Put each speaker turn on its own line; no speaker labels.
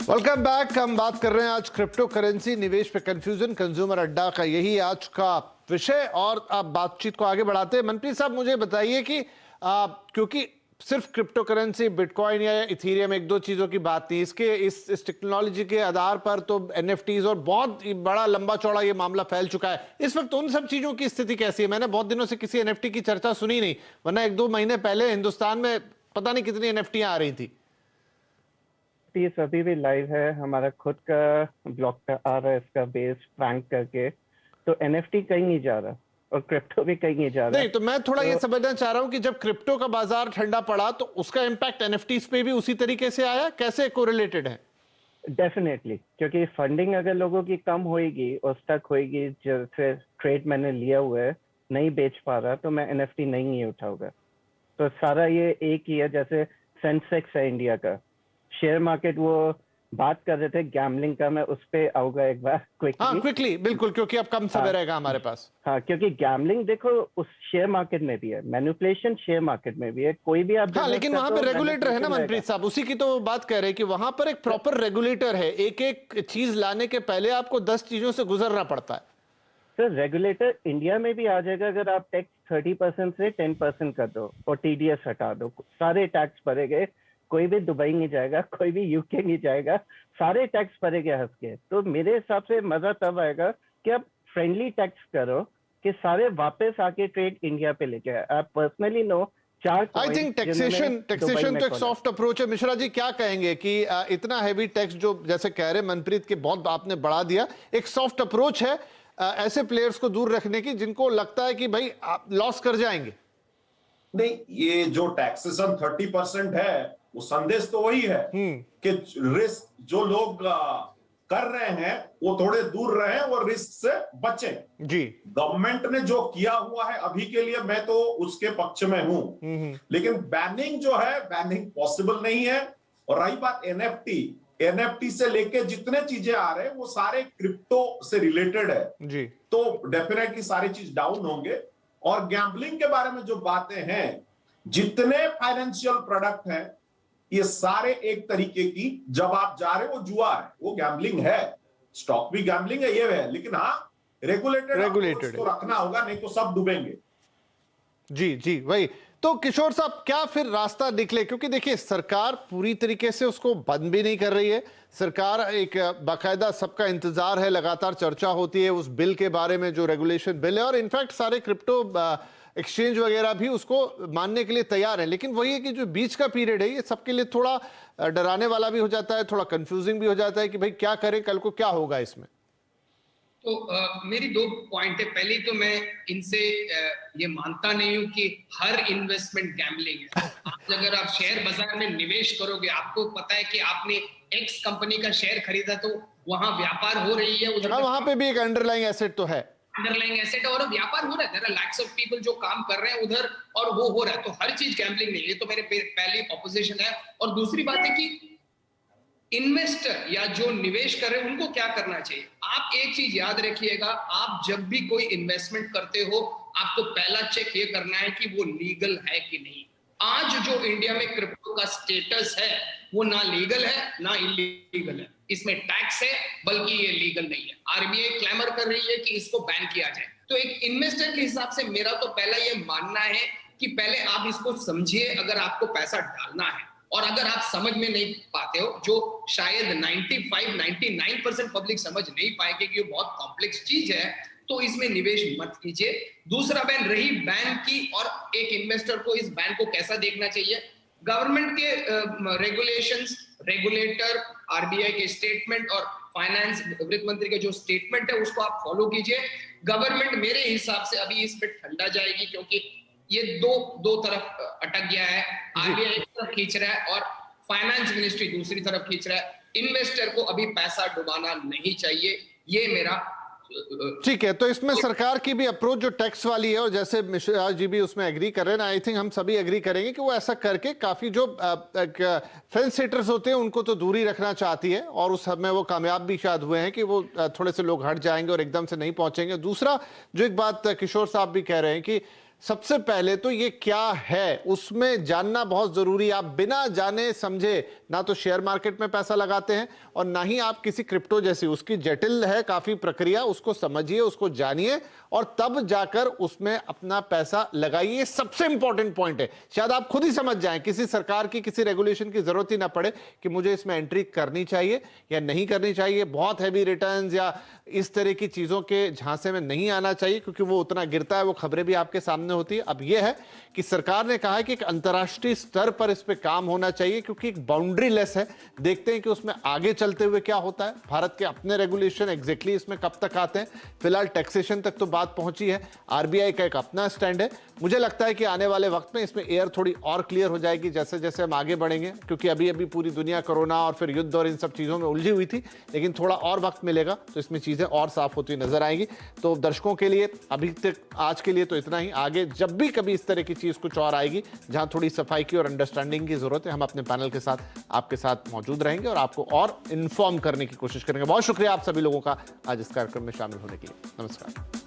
Welcome back. हम बात कर रहे हैं आज क्रिप्टो करेंसी, निवेश पे कंफ्यूजन, कंज्यूमर अड्डा का यही आज का विषय। और आप बातचीत को आगे बढ़ाते हैं, मनप्रीत साहब मुझे बताइए कि क्योंकि सिर्फ क्रिप्टो करेंसी, बिटकॉइन या इथेरियम एक दो चीजों की बात नहीं, इसके इस टेक्नोलॉजी के आधार पर तो एनएफटीज और बहुत बड़ा लंबा चौड़ा ये मामला फैल चुका है। इस वक्त उन सब चीजों की स्थिति कैसी है? मैंने बहुत दिनों से किसी एनएफटी की चर्चा सुनी नहीं, वरना एक दो महीने पहले हिंदुस्तान में पता नहीं कितनी एनएफटियां आ रही थी।
अभी भी लाइव है, हमारा खुद का ब्लॉक आ रहा है इसका बेस फ्रैंक करके। तो एनएफटी कहीं नहीं जा रहा और क्रिप्टो भी कहीं नहीं जा रहा।
नहीं, तो मैं थोड़ा ये समझना चाह रहा हूं कि जब क्रिप्टो का बाजार ठंडा पड़ा तो उसका इंपैक्ट एनएफटीज पे भी उसी तरीके से आया, कैसे कोरिलेटेड है?
डेफिनेटली, क्योंकि फंडिंग अगर लोगों की कम होएगी और स्टक होएगी, जैसे ट्रेड मैंने लिया हुआ है नहीं बेच पा रहा, तो मैं एनएफटी नहीं उठाऊंगा। तो सारा ये एक ही है, जैसे सेंसेक्स है इंडिया का शेयर मार्केट। वो बात कर रहे थे गैम्बलिंग का, मैं उस पे आऊंगा एक बार
क्विकली, बिल्कुल, क्योंकि अब कम समय रहेगा हमारे पास।
हाँ, क्योंकि गैम्बलिंग देखो उस शेयर मार्केट में भी है, मैनिपुलेशन शेयर मार्केट में भी है, कोई भी आप।
हाँ, लेकिन वहां पे रेगुलेटर है ना मनप्रीत साहब, उसी की तो बात कह रहे हैं कि वहां पर एक प्रॉपर रेगुलेटर है। एक एक चीज लाने के पहले आपको 10 चीजों से गुजरना पड़ता है।
सर, रेगुलेटर इंडिया में भी आ जाएगा अगर आप टैक्स 30% से 10% कर दो और टीडीएस हटा दो, सारे टैक्स भरेंगे। कोई भी दुबई नहीं जाएगा, कोई भी यूके नहीं जाएगा, सारे टैक्स भरेंगे हंस के। तो मेरे हिसाब से मजा तब आएगा कि आप फ्रेंडली टैक्स करो कि सारे वापस आके ट्रेड इंडिया पे लेके आए। आप personally know
I think taxation तो एक सॉफ्ट अप्रोच है। मिश्रा जी क्या कहेंगे कि इतना हैवी टैक्स जो जैसे कह रहे मनप्रीत के बहुत आपने बढ़ा दिया, एक सॉफ्ट अप्रोच है ऐसे प्लेयर्स को दूर रखने की जिनको लगता है कि भाई आप लॉस कर जाएंगे?
नहीं, ये जो टैक्सेशन 30% है, वो संदेश तो वही है कि रिस्क जो लोग कर रहे हैं वो थोड़े दूर रहें और रिस्क से बचें।
जी, गवर्नमेंट
ने जो किया हुआ है अभी के लिए मैं तो उसके पक्ष में हूं, लेकिन बैनिंग जो है, बैनिंग पॉसिबल नहीं है। और रही बात एनएफटी से लेके जितने चीजें आ रहे हैं वो सारे क्रिप्टो से रिलेटेड है
जी,
तो डेफिनेटली सारी चीज डाउन होंगे। और गैम्बलिंग के बारे में जो बातें हैं, जितने फाइनेंशियल प्रोडक्ट हैं, ये सारे एक तरीके की, जब आप जा रहे हो, वो जुआ है, वो गैम्बलिंग है। स्टॉक भी गैम्बलिंग है, ये है, लेकिन हाँ रेगुलेटेड तो रखना होगा, नहीं तो सब डूबेंगे।
जी जी, वही तो। किशोर साहब क्या फिर रास्ता निकले? क्योंकि देखिए सरकार पूरी तरीके से उसको बंद भी नहीं कर रही है। सरकार एक बाकायदा, सबका इंतजार है, लगातार चर्चा होती है उस बिल के बारे में जो रेगुलेशन बिल है, और इनफैक्ट सारे क्रिप्टो एक्सचेंज वगैरह भी उसको मानने के लिए तैयार है। लेकिन वही है कि जो बीच का पीरियड है ये सबके लिए थोड़ा डराने वाला भी हो जाता है, थोड़ा कंफ्यूजिंग भी हो जाता है कि भाई क्या करें, कल को क्या होगा इसमें।
तो मेरी दो पॉइंट है। पहली तो मैं इनसे ये मानता नहीं हूं कि हर इन्वेस्टमेंट गैम्बलिंग है। आज अगर आप शेयर बाजार में निवेश करोगे, आपको पता है कि आपने एक्स कंपनी का शेयर खरीदा तो वहां व्यापार हो रही है, उधर
वहां पे भी एक अंडरलाइंग एसेट तो है,
अंडरलाइंग एसेट है और व्यापार हो रहा है। There are lakhs of people जो काम कर रहे हैं उधर और वो हो रहा है। तो हर चीज गैम्बलिंग नहीं है, तो मेरे पहली ऑपोजिशन है। और दूसरी बात है कि इन्वेस्टर या जो निवेश कर रहे हैं उनको क्या करना चाहिए। आप एक चीज याद रखिएगा, आप जब भी कोई इन्वेस्टमेंट करते हो आपको पहला चेक ये करना है कि वो लीगल है कि नहीं। आज जो इंडिया में क्रिप्टो का स्टेटस है वो ना लीगल है ना इलीगल है, इसमें टैक्स है, बल्कि ये लीगल नहीं है। आरबीआई क्लेमर कर रही है कि इसको बैन किया जाए। तो एक इन्वेस्टर के हिसाब से मेरा तो पहला ये मानना है कि पहले आप इसको समझिए अगर आपको पैसा डालना है। और अगर आप समझ में नहीं पाते हो, जो शायद 95-99% पब्लिक समझ नहीं पाएगी कि ये बहुत कॉम्प्लेक्स चीज है, तो इसमें निवेश मत कीजिए। दूसरा बैन, रही बैन की, और एक इन्वेस्टर को इस बैन को कैसा देखना चाहिए। गवर्नमेंट के रेगुलेशंस, रेगुलेटर, आरबीआई के स्टेटमेंट और फाइनेंस वित्त मंत्री का जो स्टेटमेंट है उसको आप फॉलो कीजिए। गवर्नमेंट मेरे हिसाब से अभी इस पे ठंडा जाएगी, क्योंकि ये दो तरफ अटक गया है। आरबीआई एक तरफ खींच रहा है और फाइनेंस मिनिस्ट्री दूसरी तरफ खींच रहा है। इन्वेस्टर को अभी पैसा डुबाना नहीं चाहिए, ये मेरा
ठीक है। तो इसमें सरकार की भी अप्रोच जो टैक्स वाली है, और जैसे मिश्रा जी भी उसमें एग्री कर रहे हैं ना, आई थिंक हम सभी एग्री करेंगे कि वो ऐसा करके काफी जो फेंस सेटर्स होते हैं उनको तो दूरी रखना चाहती है, और उस हद में वो कामयाब भी शायद हुए हैं कि वो थोड़े से लोग हट जाएंगे और एकदम से नहीं पहुंचेंगे। दूसरा जो एक बात किशोर साहब भी कह रहे हैं कि सबसे पहले तो ये क्या है उसमें जानना बहुत जरूरी है। आप बिना जाने समझे ना तो शेयर मार्केट में पैसा लगाते हैं और ना ही आप किसी क्रिप्टो जैसी, उसकी जटिल है काफी प्रक्रिया, उसको समझिए, उसको जानिए और तब जाकर उसमें अपना पैसा लगाइए। सबसे इंपॉर्टेंट पॉइंट है, शायद आप खुद ही समझ जाएं, किसी सरकार की किसी रेगुलेशन की जरूरत ही ना पड़े कि मुझे इसमें एंट्री करनी चाहिए या नहीं करनी चाहिए। बहुत हैवी रिटर्न्स या इस तरह की चीजों के झांसे में नहीं आना चाहिए क्योंकि वो उतना गिरता है, वो खबरें भी आपके सामने होती है। अब यह है कि सरकार ने कहा है कि एक अंतर्राष्ट्रीय स्तर पर इस पे काम होना चाहिए क्योंकि एक बाउंड्री लेस है। देखते हैं कि उसमें आगे चलते हुए क्या होता है। भारत के अपने रेगुलेशन एग्जैक्टली इसमें कब तक आते हैं। फिलहाल टैक्सेशन तक तो बात पहुंची है, आरबीआई का एक अपना स्टैंड है। मुझे लगता है कि आने वाले वक्त में इसमें एयर थोड़ी और क्लियर हो जाएगी जैसे जैसे हम आगे बढ़ेंगे, क्योंकि अभी अभी पूरी दुनिया कोरोना और फिर युद्ध और इन सब चीजों में उलझी हुई थी, लेकिन थोड़ा और वक्त मिलेगा तो इसमें चीजें और साफ होती नजर आएंगी। तो दर्शकों के लिए अभी तक आज के लिए तो इतना ही। आगे जब भी कभी इस तरह की चीज कुछ और आएगी जहां थोड़ी सफाई की और अंडरस्टैंडिंग की जरूरत है, हम अपने पैनल के साथ आपके साथ मौजूद रहेंगे और आपको और इन्फॉर्म करने की कोशिश करेंगे। बहुत शुक्रिया आप सभी लोगों का आज इस कार्यक्रम में शामिल होने के लिए। नमस्कार।